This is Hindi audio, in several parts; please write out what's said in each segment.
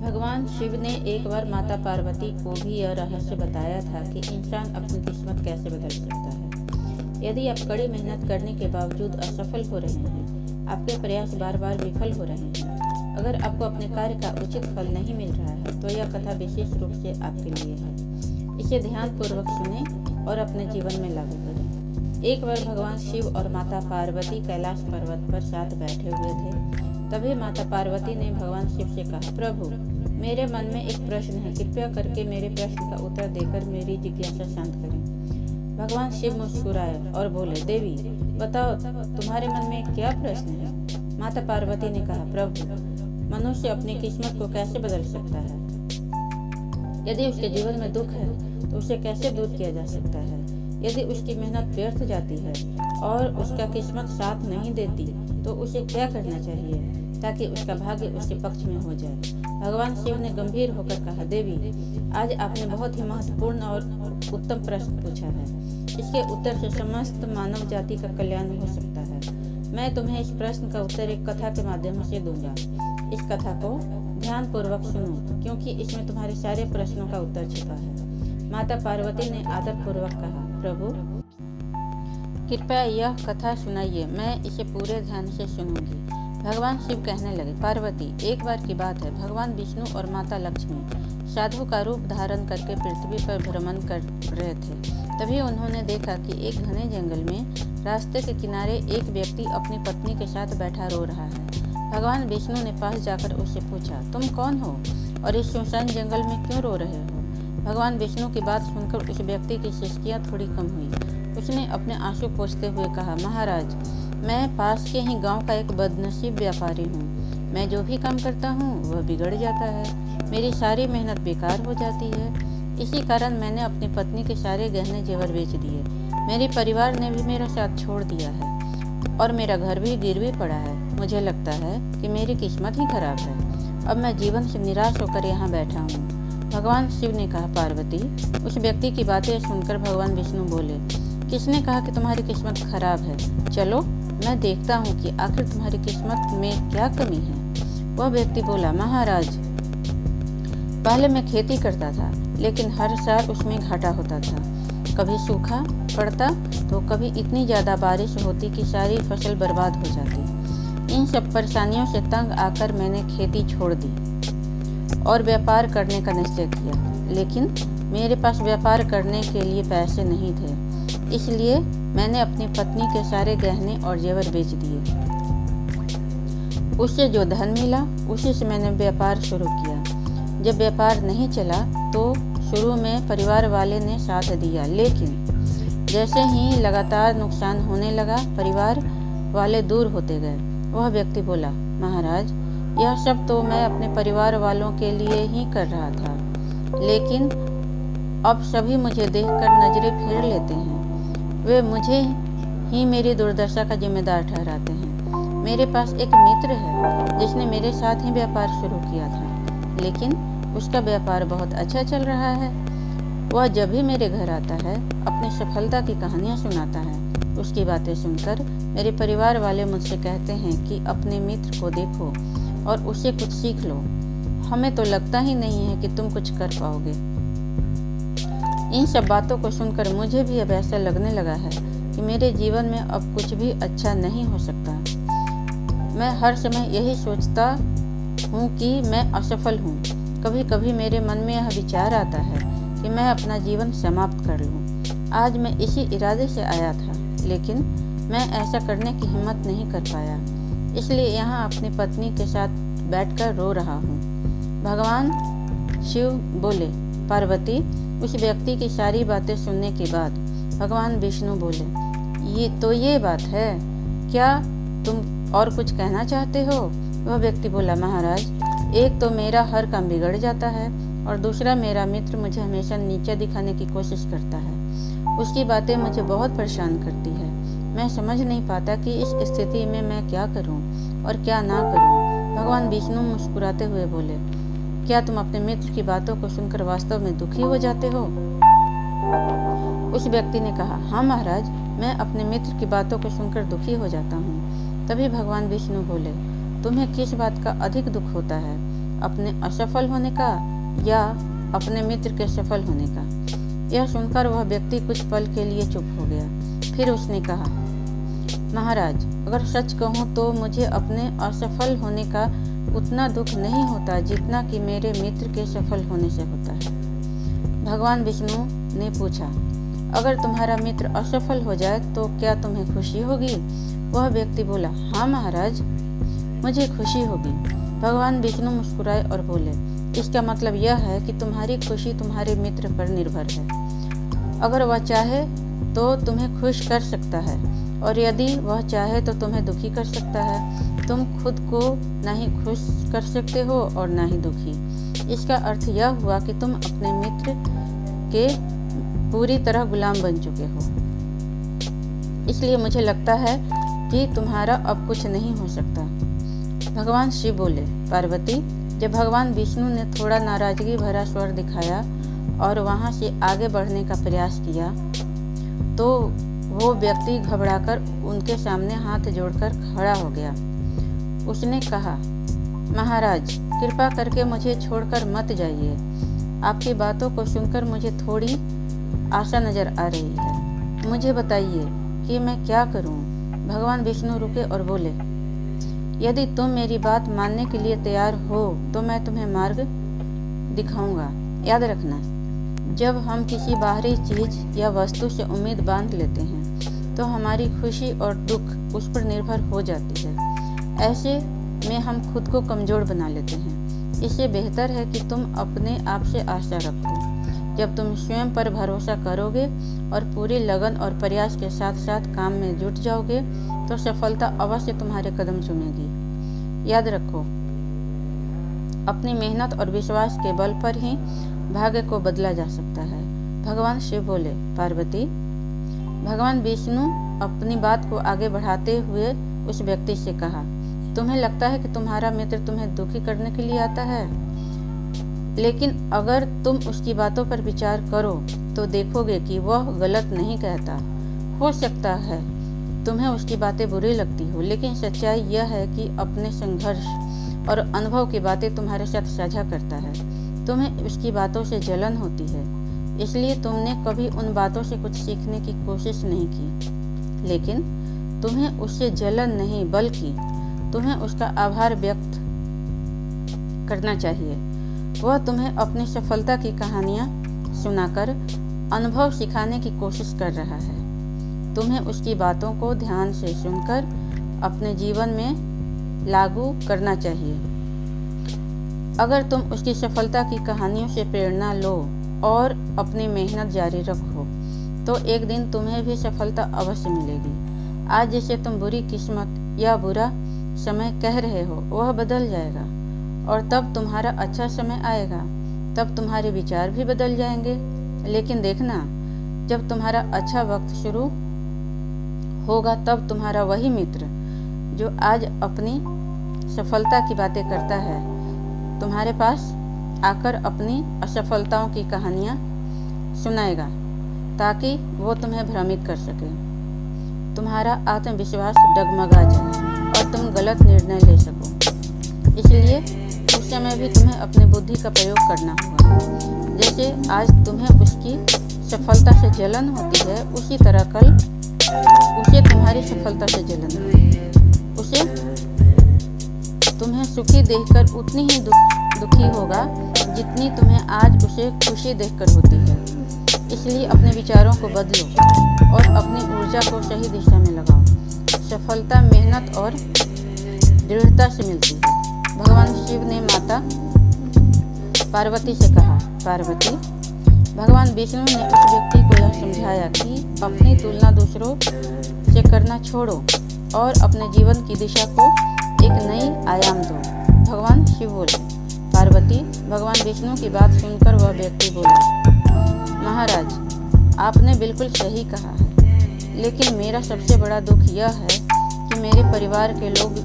भगवान शिव ने एक बार माता पार्वती को भी यह रहस्य बताया था कि इंसान अपनी किस्मत कैसे बदल सकता है। यदि आप कड़ी मेहनत करने के बावजूद असफल हो रहे हैं, आपके प्रयास बार बार विफल हो रहे हैं, अगर आपको अपने कार्य का उचित फल नहीं मिल रहा है, तो यह कथा विशेष रूप से आपके लिए है। इसे ध्यानपूर्वक सुनें और अपने जीवन में लागू करें। एक बार भगवान शिव और माता पार्वती कैलाश पर्वत पर साथ बैठे हुए थे। तभी माता पार्वती ने भगवान शिव से कहा, प्रभु, मेरे मन में एक प्रश्न है, कृपया करके मेरे प्रश्न का उत्तर देकर मेरी जिज्ञासा शांत करें। भगवान शिव मुस्कुराए और बोले, देवी, बताओ तुम्हारे मन में क्या प्रश्न है। माता पार्वती ने कहा, प्रभु, मनुष्य अपनी किस्मत को कैसे बदल सकता है? यदि उसके जीवन में दुख है तो उसे कैसे दूर किया जा सकता है? यदि उसकी मेहनत व्यर्थ जाती है और उसका किस्मत साथ नहीं देती तो उसे क्या करना चाहिए ताकि उसका भाग्य उसके पक्ष में हो जाए? भगवान शिव ने गंभीर होकर कहा, देवी, आज आपने बहुत ही महत्वपूर्ण और उत्तम प्रश्न पूछा है। इसके उत्तर से समस्त मानव जाति का कल्याण हो सकता है। मैं तुम्हें इस प्रश्न का उत्तर एक कथा के माध्यम से दूंगा। इस कथा को ध्यानपूर्वक सुनो, क्योंकि इसमें तुम्हारे सारे प्रश्नों का उत्तर छिपा है। माता पार्वती ने आदरपूर्वक कहा, प्रभु, कृपया यह कथा सुनाइए, मैं इसे पूरे ध्यान से सुनूंगी। भगवान शिव कहने लगे, पार्वती, एक बार की बात है, भगवान विष्णु और माता लक्ष्मी साधु का रूप धारण करके पृथ्वी पर भ्रमण कर रहे थे। तभी उन्होंने देखा कि एक घने जंगल में रास्ते के किनारे एक व्यक्ति अपनी पत्नी के साथ बैठा रो रहा है। भगवान विष्णु ने पास जाकर उससे पूछा, तुम कौन हो और इस सुनसान जंगल में क्यों रो रहे हो? भगवान विष्णु की बात सुनकर उस व्यक्ति की सिसकियां थोड़ी कम हुई। उसने अपने आंसू पोंछते हुए कहा, महाराज, मैं पास के ही गांव का एक बदनसीब व्यापारी हूँ। मैं जो भी काम करता हूँ वह बिगड़ जाता है। मेरी सारी मेहनत बेकार हो जाती है। इसी कारण मैंने अपनी पत्नी के सारे गहने जेवर बेच दिए। मेरे परिवार ने भी मेरा साथ छोड़ दिया है और मेरा घर भी गिरवी पड़ा है। मुझे लगता है कि मेरी किस्मत ही खराब है। अब मैं जीवन से निराश होकर यहाँ बैठा हूँ। भगवान शिव ने कहा, पार्वती, उस व्यक्ति की बातें सुनकर भगवान विष्णु बोले, किसने कहा कि तुम्हारी किस्मत खराब है? चलो, मैं देखता हूँ कि आखिर तुम्हारी किस्मत में क्या कमी है। वह व्यक्ति बोला, महाराज, पहले मैं खेती करता था, लेकिन हर साल उसमें घाटा होता था। कभी सूखा पड़ता तो कभी इतनी ज़्यादा बारिश होती कि सारी फसल बर्बाद हो जाती। इन सब परेशानियों से तंग आकर मैंने खेती छोड़ दी और व्यापार करने का निश्चय किया, लेकिन मेरे पास व्यापार करने के लिए पैसे नहीं थे। इसलिए मैंने अपनी पत्नी के सारे गहने और जेवर बेच दिए। उससे जो धन मिला उसी से मैंने व्यापार शुरू किया। जब व्यापार नहीं चला तो शुरू में परिवार वाले ने साथ दिया, लेकिन जैसे ही लगातार नुकसान होने लगा, परिवार वाले दूर होते गए। वह व्यक्ति बोला, महाराज, यह सब तो मैं अपने परिवार वालों के लिए ही कर रहा था, लेकिन अब सभी मुझे देखकर नजरें फेर लेते हैं। वे मुझे ही मेरी दुर्दशा का जिम्मेदार ठहराते हैं। मेरे पास एक मित्र है जिसने मेरे साथ ही व्यापार शुरू किया था, लेकिन उसका व्यापार बहुत अच्छा चल रहा है। वह जब भी मेरे घर आता है अपनी सफलता की कहानियाँ सुनाता है। उसकी बातें सुनकर मेरे परिवार वाले मुझसे कहते हैं कि अपने मित्र को देखो और उससे कुछ सीख लो। हमें तो लगता ही नहीं है कि तुम कुछ कर पाओगे। इन सब बातों को सुनकर मुझे भी अब ऐसा लगने लगा है कि मेरे जीवन में अब कुछ भी अच्छा नहीं हो सकता। मैं हर समय यही सोचता हूँ कि मैं असफल हूँ। कभी कभी मेरे मन में यह विचार आता है कि मैं अपना जीवन समाप्त कर लूँ। आज मैं इसी इरादे से आया था, लेकिन मैं ऐसा करने की हिम्मत नहीं कर पाया, इसलिए यहाँ अपनी पत्नी के साथ बैठकर रो रहा हूँ। भगवान शिव बोले, पार्वती, उस व्यक्ति की सारी बातें सुनने के बाद भगवान विष्णु बोले, ये बात है, क्या तुम और कुछ कहना चाहते हो? वह व्यक्ति बोला, महाराज, एक तो मेरा हर काम बिगड़ जाता है और दूसरा मेरा मित्र मुझे हमेशा नीचे दिखाने की कोशिश करता है। उसकी बातें मुझे बहुत परेशान करती है। मैं समझ नहीं पाता कि इस स्थिति में मैं क्या करूं और क्या ना करूं। भगवान विष्णु मुस्कुराते हुए बोले, क्या तुम अपने मित्र की बातों को सुनकर वास्तव में दुखी हो जाते हो? उस व्यक्ति ने कहा, हाँ महाराज, मैं अपने मित्र की बातों को सुनकर दुखी हो जाता हूँ। तभी भगवान विष्णु बोले, तुम्हें किस बात का अधिक दुख होता है? अपने असफल होने का या अपने मित्र के सफल होने का? यह सुनकर वह व्यक्ति कुछ पल के लिए चुप हो गया। फिर उसने कहा, महाराज, अगर सच कहूँ तो मुझे अपने असफल होने का उतना दुख नहीं होता जितना कि मेरे मित्र के सफल होने से होता है। भगवान विष्णु ने पूछा, अगर तुम्हारा मित्र असफल हो जाए तो क्या तुम्हें खुशी होगी? वह व्यक्ति बोला, हाँ महाराज, मुझे खुशी होगी। भगवान विष्णु मुस्कुराए और बोले, इसका मतलब यह है कि तुम्हारी खुशी तुम्हारे मित्र पर निर्भर है। अगर वह चाहे तो तुम्हें खुश कर सकता है और यदि वह चाहे तो तुम्हें दुखी कर सकता है। तुम खुद को ना ही खुश कर सकते हो और ना ही दुखी। इसका अर्थ यह हुआ कि तुम अपने मित्र के पूरी तरह गुलाम बन चुके हो। इसलिए मुझे लगता है कि तुम्हारा अब कुछ नहीं हो सकता। भगवान शिव बोले, पार्वती, जब भगवान विष्णु ने थोड़ा नाराजगी भरा स्वर दिखाया और वहां से आगे बढ़ने का प्रयास किया तो वो व्यक्ति घबराकर उनके सामने हाथ जोड़कर खड़ा हो गया। उसने कहा, महाराज, कृपा करके मुझे छोड़कर मत जाइए। आपकी बातों को सुनकर मुझे थोड़ी आशा नजर आ रही है। मुझे बताइए कि मैं क्या करूं? भगवान विष्णु रुके और बोले, यदि तुम मेरी बात मानने के लिए तैयार हो तो मैं तुम्हें मार्ग दिखाऊंगा। याद रखना, जब हम किसी बाहरी चीज या वस्तु से उम्मीद बांध लेते हैं तो हमारी खुशी और दुख उस पर निर्भर हो जाती है। ऐसे में हम खुद को कमजोर बना लेते हैं। इससे बेहतर है कि तुम अपने आप से आशा रखो। जब तुम स्वयं पर भरोसा करोगे और पूरी लगन और प्रयास के साथ साथ काम में जुट जाओगे तो सफलता अवश्य तुम्हारे कदम चूमेगी। याद रखो, अपनी मेहनत और विश्वास के बल पर ही भाग्य को बदला जा सकता है। भगवान शिव बोले, पार्वती। भगवान विष्णु अपनी बात को आगे बढ़ाते हुए उस व्यक्ति से कहा, तुम्हें लगता है कि तुम्हारा मित्र तुम्हें दुखी करने के लिए आता है, लेकिन अगर तुम उसकी बातों पर विचार करो तो देखोगे कि वह गलत नहीं कहता। हो सकता है तुम्हें उसकी बातें बुरी लगती हो, लेकिन सच्चाई यह है कि अपने संघर्ष और अनुभव की बातें तुम्हारे साथ साझा करता है। तुम्हें उसकी बातों से जलन होती है, इसलिए तुमने कभी उन बातों से कुछ सीखने की कोशिश नहीं की। लेकिन तुम्हें उससे जलन नहीं, बल्कि तुम्हें उसका आभार व्यक्त करना चाहिए। वह तुम्हें अपनी सफलता की कहानियां सुनाकर अनुभव सिखाने की कोशिश कर रहा है। तुम्हें उसकी बातों को ध्यान से सुनकर अपने जीवन में लागू करना चाहिए। अगर तुम उसकी सफलता की कहानियों से प्रेरणा लो और अपनी मेहनत जारी रखो तो एक दिन तुम्हें भी सफलता अवश्य मिलेगी। आज जिसे तुम बुरी किस्मत या बुरा समय कह रहे हो वह बदल जाएगा और तब तुम्हारा अच्छा समय आएगा। तब तुम्हारे विचार भी बदल जाएंगे। लेकिन देखना, जब तुम्हारा अच्छा वक्त शुरू होगा तब तुम्हारा वही मित्र जो आज अपनी सफलता की बातें करता है तुम्हारे पास आकर अपनी असफलताओं की कहानियां सुनाएगा ताकि वो तुम्हें भ्रमित कर सके, तुम्हारा आत्मविश्वास डगमगा जाए और तुम गलत निर्णय ले सको। इसलिए उस समय भी तुम्हें अपनी बुद्धि का प्रयोग करना होगा। जैसे आज तुम्हें उसकी सफलता से जलन होती है, उसी तरह कल उसे तुम्हारी सफलता से जलन होगी। उसे तुम्हें सुखी देखकर उतनी ही दुखी होगा जितनी तुम्हें आज उसे खुशी देखकर होती है। इसलिए अपने विचारों को बदलो और अपनी ऊर्जा को सही दिशा में लगाओ। सफलता मेहनत और दृढ़ता से मिलती है। भगवान शिव ने माता पार्वती से कहा, पार्वती, भगवान विष्णु ने उस व्यक्ति को यह समझाया कि अपनी तुलना दूसरों से करना छोड़ो और अपने जीवन की दिशा को एक नई आयाम दो। भगवान शिव बोले, पार्वती, भगवान विष्णु की बात सुनकर वह व्यक्ति बोला, महाराज, आपने बिल्कुल सही कहा है, लेकिन मेरा सबसे बड़ा दुख यह है कि मेरे परिवार के लोग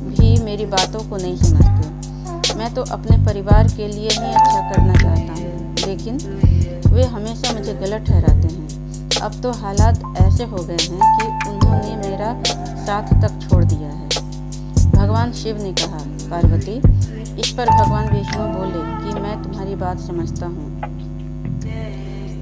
भी मेरी बातों को नहीं समझते। मैं तो अपने परिवार के लिए ही अच्छा करना चाहता हूँ, लेकिन वे हमेशा मुझे गलत ठहराते हैं। अब तो हालात ऐसे हो गए हैं कि उन्होंने मेरा साथ तक छोड़ दिया है। भगवान शिव ने कहा, पार्वती। इस पर भगवान विष्णु बोले कि मैं तुम्हारी बात समझता हूँ।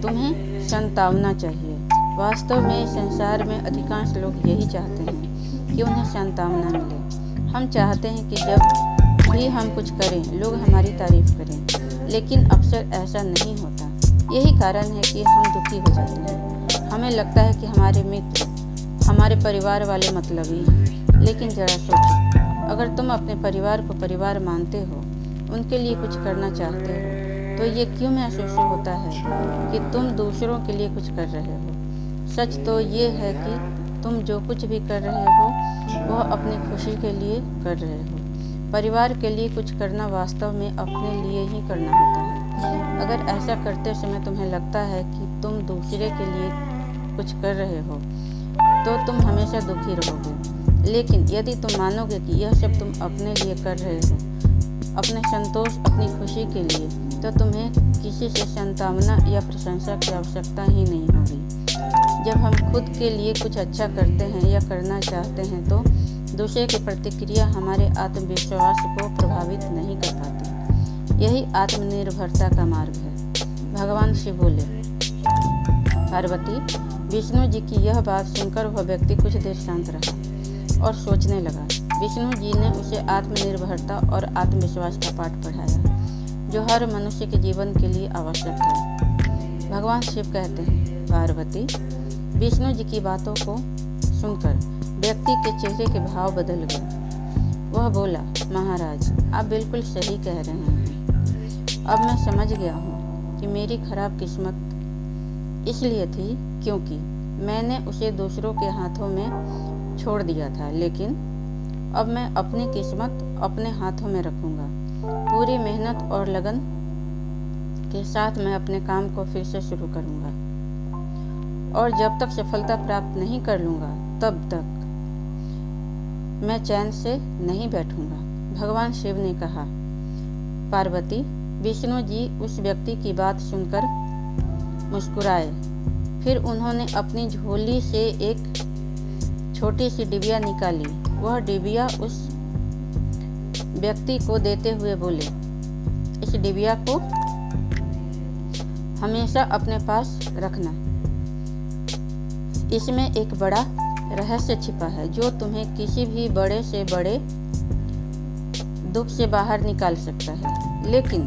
तुम्हें संतावना चाहिए। वास्तव में संसार में अधिकांश लोग यही चाहते हैं कि उन्हें संतावना मिले। हम चाहते हैं कि जब भी हम कुछ करें लोग हमारी तारीफ करें, लेकिन अक्सर ऐसा नहीं होता। यही कारण है कि हम दुखी हो जाते हैं। हमें लगता है कि हमारे मित्र, हमारे परिवार वाले मतलबी हैं। लेकिन जरा सोचो, अगर तुम अपने परिवार को परिवार मानते हो, उनके लिए कुछ करना चाहते हो, तो ये क्यों महसूस होता है कि तुम दूसरों के लिए कुछ कर रहे हो? सच तो ये है कि तुम जो कुछ भी कर रहे हो वह अपनी खुशी के लिए कर रहे हो। परिवार के लिए कुछ करना वास्तव में अपने लिए ही करना होता है। अगर ऐसा करते समय तुम्हें लगता है कि तुम दूसरे के लिए कुछ कर रहे हो, तो तुम हमेशा दुखी रहोगे। लेकिन यदि तुम मानोगे कि यह सब तुम अपने लिए कर रहे हो, अपने संतोष, अपनी खुशी के लिए, तो तुम्हें किसी से संतावना या प्रशंसा की आवश्यकता ही नहीं होगी। जब हम खुद के लिए कुछ अच्छा करते हैं या करना चाहते हैं, तो दूसरे की प्रतिक्रिया हमारे आत्मविश्वास को प्रभावित नहीं कर पाती। यही आत्मनिर्भरता का मार्ग है। भगवान शिव बोले, पार्वती। विष्णु जी की यह बात सुनकर वह व्यक्ति कुछ देर शांत रहा और सोचने लगा। विष्णु जी ने उसे आत्मनिर्भरता और आत्मविश्वास का पाठ पढ़ाया, जो हर मनुष्य के जीवन के लिए आवश्यक है। भगवान शिव कहते हैं, पार्वती। विष्णु जी की बातों को सुनकर व्यक्ति के चेहरे के भाव बदल गए। वह बोला, महाराज, आप बिल्कुल सही कह रहे हैं। अब मैं समझ गया हूँ कि मेरी खराब किस्मत इसलिए थी क्योंकि मैंने उसे दूसरों के हाथों में छोड़ दिया था। लेकिन अब मैं अपनी किस्मत अपने हाथों में रखूँगा। पूरी मेहनत और लगन के साथ मैं अपने काम को फिर से शुरू करूँगा, और जब तक सफलता प्राप्त नहीं कर लूँगा, तब तक मैं चैन से नहीं बैठूँगा। भगवान शिव ने कहा, पार्वती। विष्णु जी उस व्यक्ति की बात सुनकर मुस्कुराए। फिर उन्होंने अपनी झोली से एक छोटी सी डिबिया निकाली। वह डिबिया उस व्यक्ति को देते हुए बोले, इस डिबिया को हमेशा अपने पास रखना। इसमें एक बड़ा रहस्य छिपा है जो तुम्हें किसी भी बड़े से बड़े दुख से बाहर निकाल सकता है। लेकिन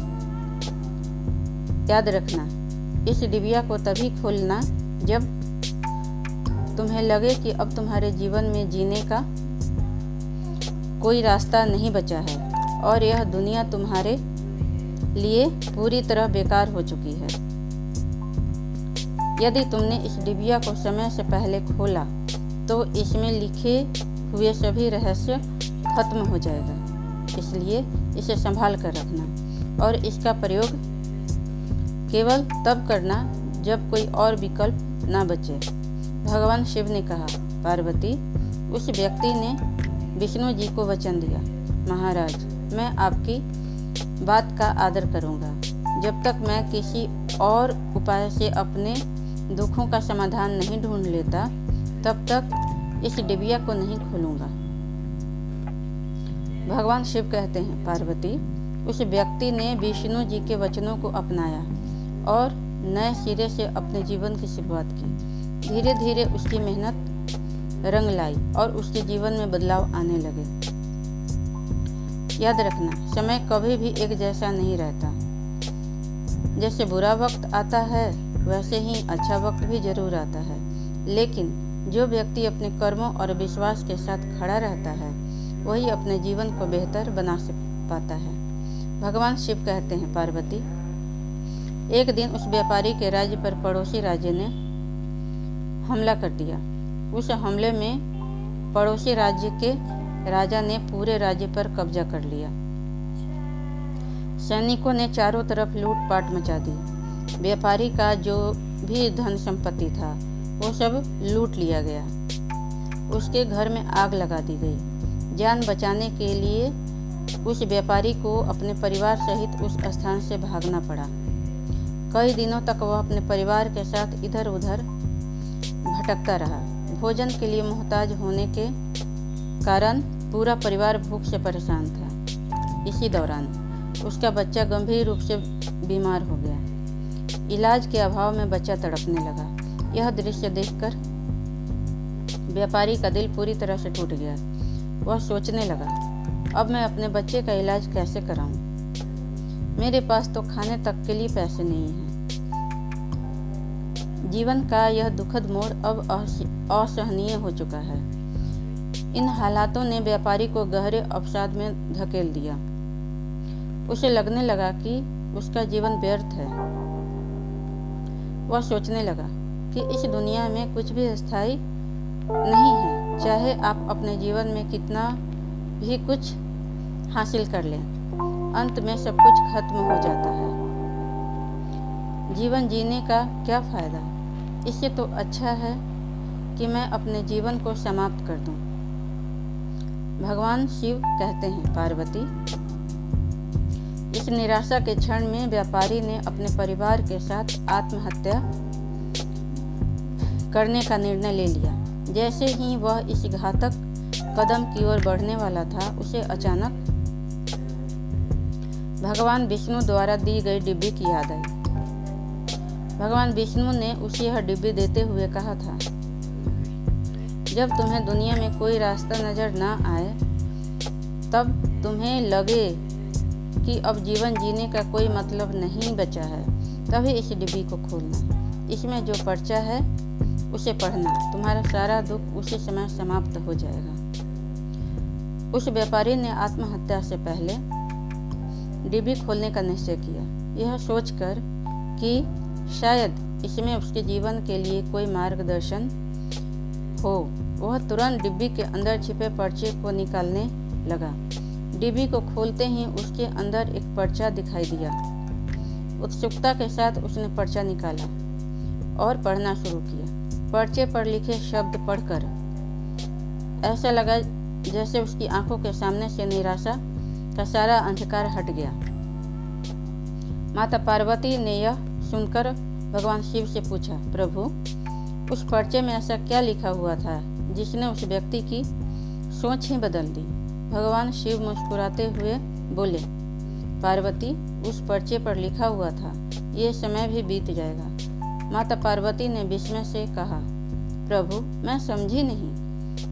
याद रखना, इस डिबिया को तभी खोलना जब तुम्हें लगे कि अब तुम्हारे जीवन में जीने का कोई रास्ता नहीं बचा है और यह दुनिया तुम्हारे लिए पूरी तरह बेकार हो चुकी है। यदि तुमने इस डिबिया को समय से पहले खोला, तो इसमें लिखे हुए सभी रहस्य खत्म हो जाएगा। इसलिए इसे संभाल कर रखना और इसका प्रयोग केवल तब करना जब कोई और विकल्प ना बचे। भगवान शिव ने कहा, पार्वती। उस व्यक्ति ने विष्णु जी को वचन दिया, महाराज, मैं आपकी बात का आदर करूंगा। जब तक मैं किसी और उपाय से अपने दुखों का समाधान नहीं ढूंढ लेता, तब तक इस डिबिया को नहीं खोलूंगा। भगवान शिव कहते हैं, पार्वती। उस व्यक्ति ने विष्णु जी के वचनों को अपनाया और नए सिरे से अपने जीवन की शुरुआत की। धीरे धीरे उसकी मेहनत रंग लाई और उसके जीवन में बदलाव आने लगे। याद रखना, समय कभी भी एक जैसा नहीं रहता। जैसे बुरा वक्त आता है, वैसे ही अच्छा वक्त भी जरूर आता है। लेकिन जो व्यक्ति अपने कर्मों और विश्वास के साथ खड़ा रहता है, वही अपने जीवन को बेहतर बना पाता है। भगवान शिव कहते हैं, पार्वती। एक दिन उस व्यापारी के राज्य पर पड़ोसी राज्य ने हमला कर दिया। उस हमले में पड़ोसी राज्य के राजा ने पूरे राज्य पर कब्जा कर लिया। सैनिकों ने चारों तरफ लूटपाट मचा दी। व्यापारी का जो भी धन संपत्ति था, वो सब लूट लिया गया। उसके घर में आग लगा दी गई। जान बचाने के लिए उस व्यापारी को अपने परिवार सहित उस स्थान से भागना पड़ा। कई दिनों तक वह अपने परिवार के साथ इधर उधर भटकता रहा। भोजन के लिए मोहताज होने के कारण पूरा परिवार भूख से परेशान था। इसी दौरान उसका बच्चा गंभीर रूप से बीमार हो गया। इलाज के अभाव में बच्चा तड़पने लगा। यह दृश्य देखकर व्यापारी का दिल पूरी तरह से टूट गया। वह सोचने लगा, अब मैं अपने बच्चे का इलाज कैसे कराऊं? मेरे पास तो खाने तक के लिए पैसे नहीं हैं। जीवन का यह दुखद मोड़ अब असहनीय हो चुका है। इन हालातों ने व्यापारी को गहरे अवसाद में धकेल दिया। उसे लगने लगा कि उसका जीवन व्यर्थ है। वह सोचने लगा कि इस दुनिया में कुछ भी स्थायी नहीं है। चाहे आप अपने जीवन में कितना भी कुछ हासिल कर लें, अंत में सब कुछ खत्म हो जाता है। जीवन जीने का क्या फायदा? इससे तो अच्छा है कि मैं अपने जीवन को समाप्त कर दूं। भगवान शिव कहते हैं, पार्वती, इस निराशा के क्षण में व्यापारी ने अपने परिवार के साथ आत्महत्या करने का निर्णय ले लिया। जैसे ही वह इस घातक कदम की ओर बढ़ने वाला था, उसे अचानक भगवान विष्णु द्वारा दी गई डिब्बी की याद आई। भगवान विष्णु ने उसे यह डिब्बी देते हुए कहा था, जब तुम्हें दुनिया में कोई रास्ता नजर न आए, तब तुम्हें लगे कि अब जीवन जीने का कोई मतलब नहीं बचा है, तभी इस डिब्बी को खोलना। इसमें जो पर्चा है उसे पढ़ना। तुम्हारा सारा दुख उसी समय समाप्त हो जाएगा। उस व्यापारी ने आत्महत्या से पहले डिब्बी खोलने का निश्चय किया, यह सोचकर कि शायद इसमें उसके जीवन के लिए कोई मार्गदर्शन हो। वह तुरंत डिब्बी के अंदर छिपे पर्चे को निकालने लगा। डिब्बी को खोलते ही उसके अंदर एक पर्चा दिखाई दिया। उत्सुकता के साथ उसने पर्चा निकाला और पढ़ना शुरू किया। पर्चे पर लिखे शब्द पढ़कर ऐसा लगा जैसे उसकी आंखों के सामने से निराशा का सारा अंधकार हट गया। माता पार्वती ने यह सुनकर भगवान शिव से पूछा, प्रभु, उस पर्चे में ऐसा क्या लिखा हुआ था जिसने उस व्यक्ति की सोच ही बदल दी? भगवान शिव मुस्कुराते हुए बोले, पार्वती, उस पर्चे पर लिखा हुआ था, ये समय भी बीत जाएगा। माता पार्वती ने विस्मय से कहा, प्रभु, मैं समझी नहीं,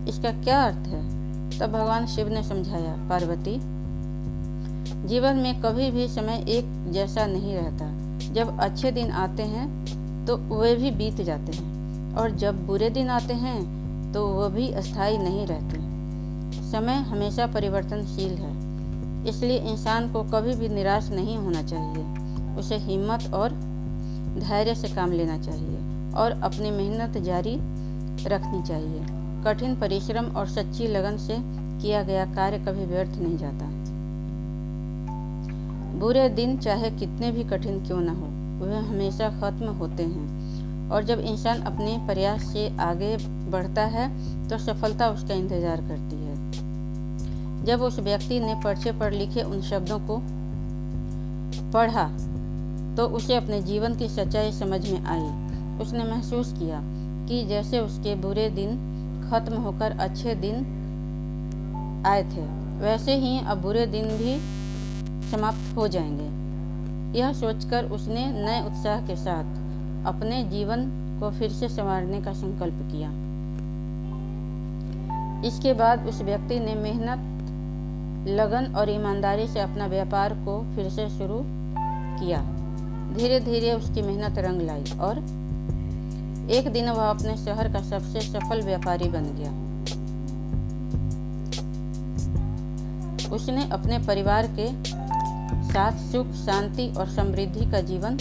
इसका क्या अर्थ है? तब भगवान शिव ने समझाया, पार्वती, जीवन में कभी भी समय एक जैसा नहीं रहता। जब अच्छे दिन आते हैं तो वे भी बीत जाते हैं, और जब बुरे दिन आते हैं तो वह भी अस्थायी नहीं रहते। समय हमेशा परिवर्तनशील है, इसलिए इंसान को कभी भी निराश नहीं होना चाहिए। उसे हिम्मत और धैर्य से काम लेना चाहिए और अपनी मेहनत जारी रखनी चाहिए। कठिन परिश्रम और सच्ची लगन से किया गया कार्य कभी व्यर्थ नहीं जाता। बुरे दिन चाहे कितने भी कठिन क्यों न हो, वह हमेशा खत्म होते हैं, और जब इंसान अपने प्रयास से आगे बढ़ता है तो सफलता उसका इंतजार करती है। जब उस व्यक्ति ने पर्चे पर लिखे उन शब्दों को पढ़ा तो उसे अपने जीवन की सच्चाई समझ में आई। उसने महसूस किया कि जैसे उसके बुरे दिन खत्म होकर अच्छे दिन आए थे, वैसे ही अब बुरे दिन भी समाप्त हो जाएंगे। यह सोचकर उसने नए उत्साह के साथ अपने जीवन को फिर से संवारने का संकल्प किया। इसके बाद उस व्यक्ति ने मेहनत, लगन और ईमानदारी से अपना व्यापार को फिर से शुरू किया। धीरे धीरे उसकी मेहनत रंग लाई और एक दिन वह अपने शहर का सबसे सफल व्यापारी बन गया। उसने अपने परिवार के साथ सुख, शांति और समृद्धि का जीवन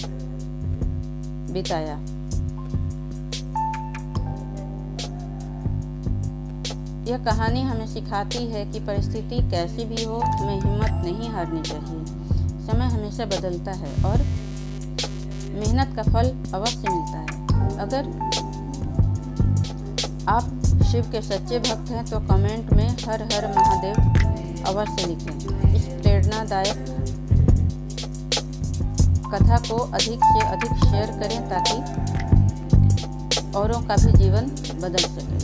बिताया। यह कहानी हमें सिखाती है कि परिस्थिति कैसी भी हो, हमें हिम्मत नहीं हारनी चाहिए। समय हमेशा बदलता है और मेहनत का फल अवश्य मिलता है। अगर आप शिव के सच्चे भक्त हैं तो कमेंट में हर हर महादेव अवश्य लिखें। इस प्रेरणादायक कथा को अधिक से अधिक शेयर करें ताकि औरों का भी जीवन बदल सके।